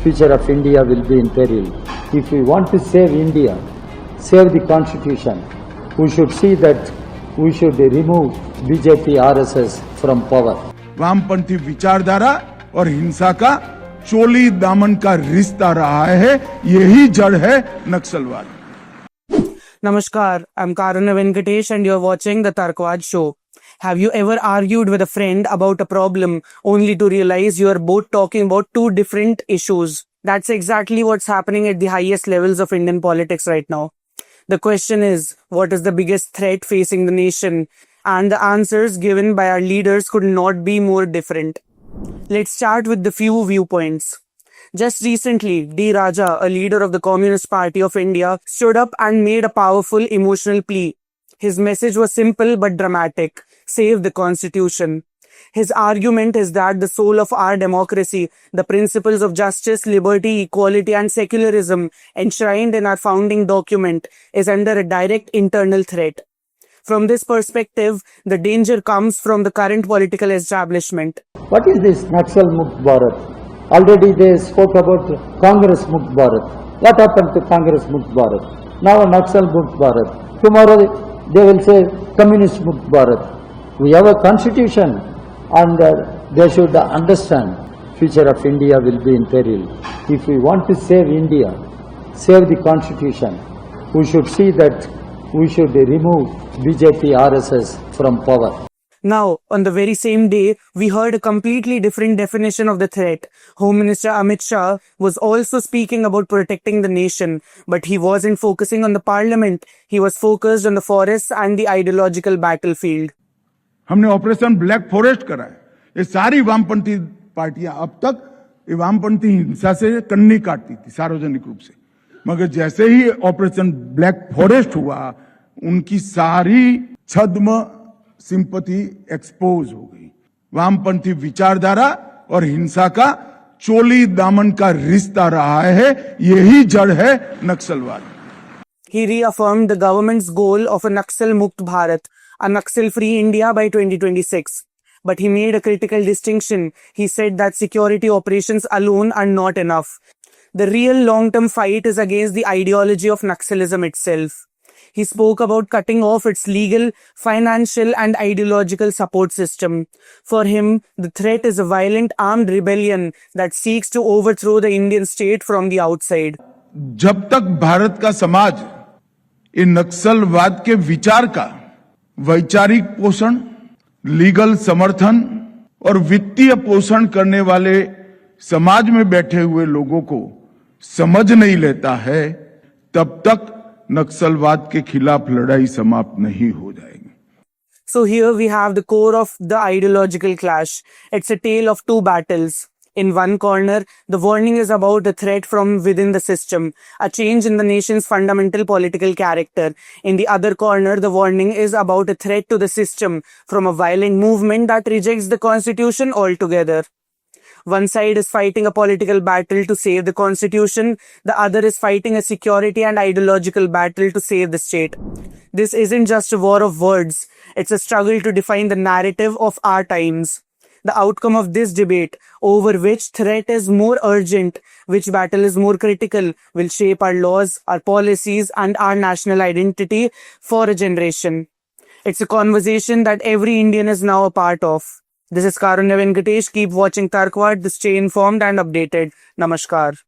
future of India will be in peril. If we want to save India, save the Constitution, we should see that we should remove BJP RSS from power. वामपंथी विचारधारा और हिंसा का चोली दामन का रिश्ता रहा है, यही जड़ है नक्सलवाद। Namaskar, I'm Karuna Venkatesh and you're watching the Tarkwad Show. Have you ever argued with a friend about a problem only to realize you are both talking about two different issues? That's exactly what's happening at the highest levels of Indian politics right now. The question is, what is the biggest threat facing the nation? And the answers given by our leaders could not be more different. Let's start with the few viewpoints. Just recently, D. Raja, a leader of the Communist Party of India, stood up and made a powerful emotional plea. His message was simple but dramatic: save the Constitution. His argument is that the soul of our democracy, the principles of justice, liberty, equality, and secularism enshrined in our founding document, is under a direct internal threat. From this perspective, the danger comes from the current political establishment. What is this Naxal Mukt Bharat? Already they spoke about Congress Mukt Bharat. What happened to Congress Mukt Bharat? Now Naxal Mukt Bharat. Tomorrow they will say Communist Mukt Bharat. We have a constitution and they should understand future of India will be in peril. If we want to save India, save the constitution, we should see that we should remove BJP RSS from power. Now, on the very same day, we heard a completely different definition of the threat. Home Minister Amit Shah was also speaking about protecting the nation, but he wasn't focusing on the parliament. He was focused on the forests and the ideological battlefield. हमने operation black forest करा है। ये सारी वामपंथी पार्टियां अब तक ये वामपंथी हिंसा से कन्नी काटती थी सार्वजनिक रूप से, मगर जैसे ही ऑपरेशन ब्लैक फॉरेस्ट हुआ, उनकी सारी छद्म सिंपैथी एक्सपोज हो गई। वामपंथी विचारधारा और हिंसा का चोली दामन का रिश्ता रहा है, यही जड़ है नक्सलवाद। He reaffirmed the government's goal of a Naxal Mukt Bharat, a Naxal-free India by 2026. But he made a critical distinction. He said that security operations alone are not enough. The real long-term fight is against the ideology of Naxalism itself. He spoke about cutting off its legal, financial, and ideological support system. For him, the threat is a violent armed rebellion that seeks to overthrow the Indian state from the outside. जब तक भारत का समाज इन नक्सलवाद के विचार का वैचारिक पोषण, लीगल समर्थन और वित्तीय पोषण करने वाले समाज में बैठे हुए लोगों को समझ नहीं लेता है, तब तक नक्सलवाद के खिलाफ लड़ाई समाप्त नहीं हो जाएगी। So here we have the core of the ideological clash. It's a tale of two battles. In one corner, the warning is about a threat from within the system, a change in the nation's fundamental political character. In the other corner, the warning is about a threat to the system from a violent movement that rejects the constitution altogether. One side is fighting a political battle to save the constitution, the other is fighting a security and ideological battle to save the state. This isn't just a war of words, it's a struggle to define the narrative of our times. The outcome of this debate, over which threat is more urgent, which battle is more critical, will shape our laws, our policies, and our national identity for a generation. It's a conversation that every Indian is now a part of. This is Karunya Venkatesh. Keep watching Tarkwad to stay informed and updated. Namaskar.